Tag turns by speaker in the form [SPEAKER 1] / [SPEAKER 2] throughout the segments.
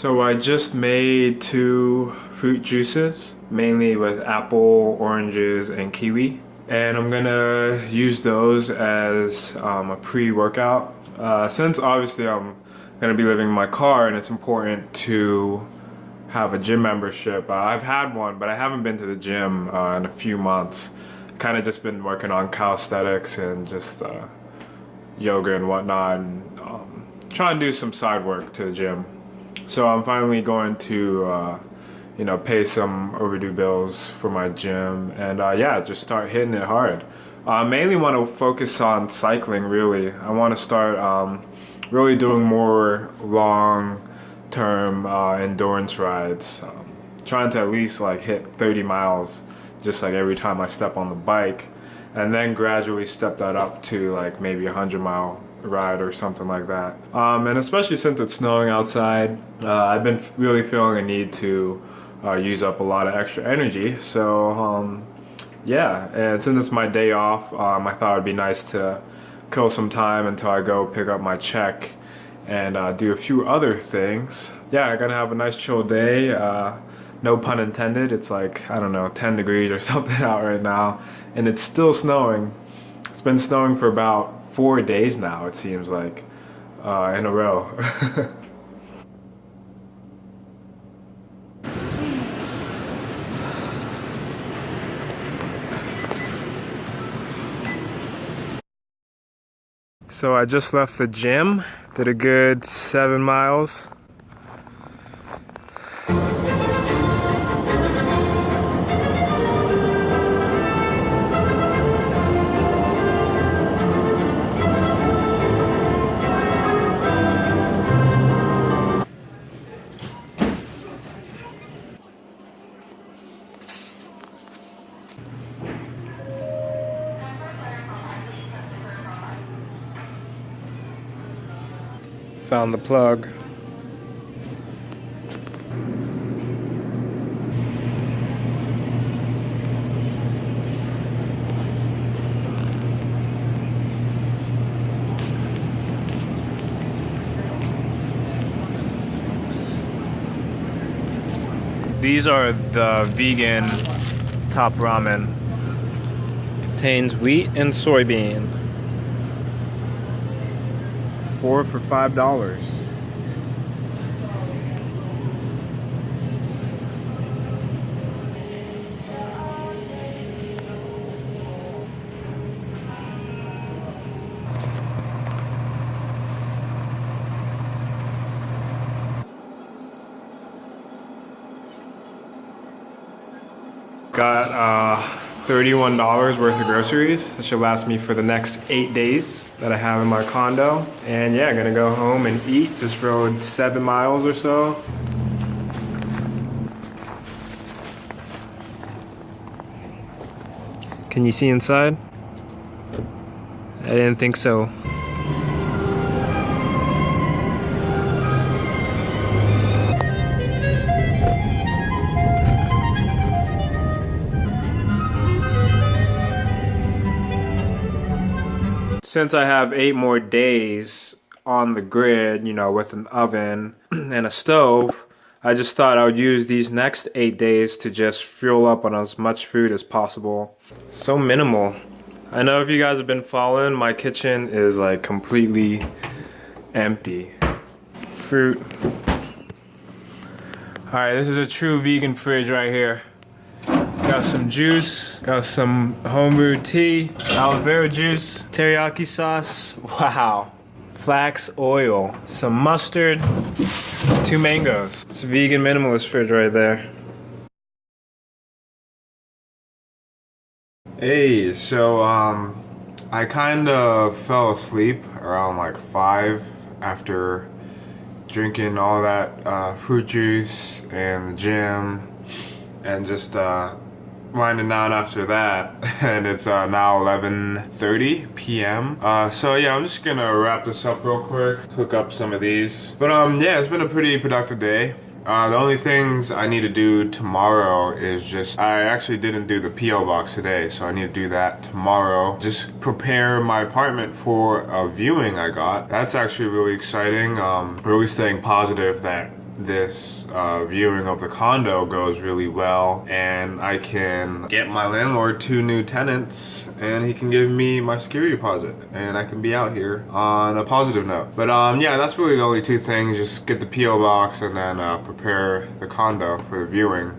[SPEAKER 1] So I just made 2 fruit juices, mainly with apple, oranges, and kiwi. And I'm gonna use those as a pre-workout. Since obviously I'm gonna be living in my car and it's important to have a gym membership. I've had one, but I haven't been to the gym in a few months. Kind of just been working on calisthenics and just yoga and whatnot, and trying to do some side work to the gym. So I'm finally going to, pay some overdue bills for my gym, and yeah, just start hitting it hard. I mainly want to focus on cycling. Really, I want to start really doing more long-term endurance rides. Trying to at least like hit 30 miles, just like every time I step on the bike, and then gradually step that up to like maybe a 100-mile ride or something like that. And especially since it's snowing outside, I've been really feeling a need to use up a lot of extra energy. So yeah, and since it's my day off, I thought it'd be nice to kill some time until I go pick up my check and do a few other things. Yeah, I'm gonna have a nice chill day. No pun intended. It's like, I don't know, 10 degrees or something out right now, and it's still snowing. It's been snowing for about 4 days now, it seems like, in a row. So I just left the gym, did a good 7 miles. Found the plug. These are the vegan top ramen. Contains wheat and soybean. 4 for $5. Got $31 worth of groceries. That should last me for the next 8 days that I have in my condo. And yeah, gonna go home and eat. Just rode 7 miles or so. Can you see inside? I didn't think so. Since I have 8 more days on the grid, with an oven and a stove, I just thought I would use these next 8 days to just fuel up on as much food as possible. So minimal. I know if you guys have been following, my kitchen is like completely empty. Fruit. Alright, this is a true vegan fridge right here. Got some juice, got some homebrewed tea, aloe vera juice, teriyaki sauce, wow. Flax oil, some mustard, 2 mangoes. It's a vegan minimalist fridge right there. Hey, so I kind of fell asleep around like 5 after drinking all that fruit juice and the gym, and just winding down after that. And it's now 11:30 p.m. So yeah, I'm just gonna wrap this up real quick, cook up some of these. But yeah, it's been a pretty productive day. The only things I need to do tomorrow is just, I actually didn't do the P.O. box today, so I need to do that tomorrow. Just prepare my apartment for a viewing I got. That's actually really exciting. Really staying positive that this viewing of the condo goes really well and I can get my landlord 2 new tenants and he can give me my security deposit and I can be out here on a positive note. But yeah, that's really the only 2 things. Just get the P.O. box and then prepare the condo for the viewing.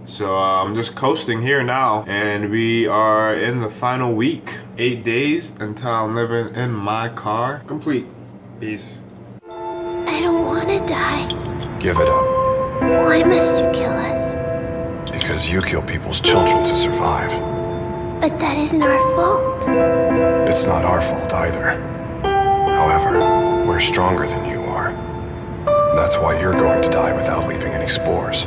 [SPEAKER 1] So I'm just coasting here now and we are in the final week. 8 days until I'm living in my car. Complete. Peace.
[SPEAKER 2] I don't want to die.
[SPEAKER 3] Give it up.
[SPEAKER 2] Why must you kill us?
[SPEAKER 3] Because you kill people's children to survive.
[SPEAKER 2] But that isn't our fault.
[SPEAKER 3] It's not our fault either. However, we're stronger than you are. That's why you're going to die without leaving any spores.